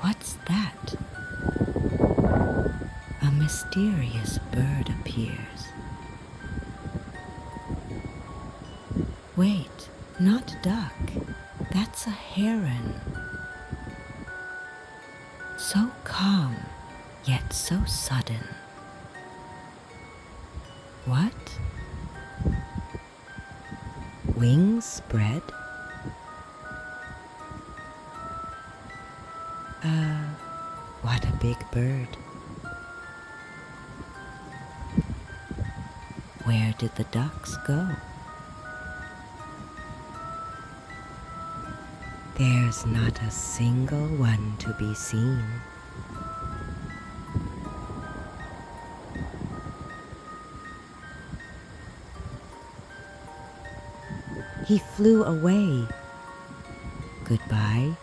What's that? A mysterious bird appears. Wait, not duck. That's a heron. So calm, yet so sudden. What? Wings spread? What a big bird. Where did the ducks go? There's not a single one to be seen. He flew away. Goodbye,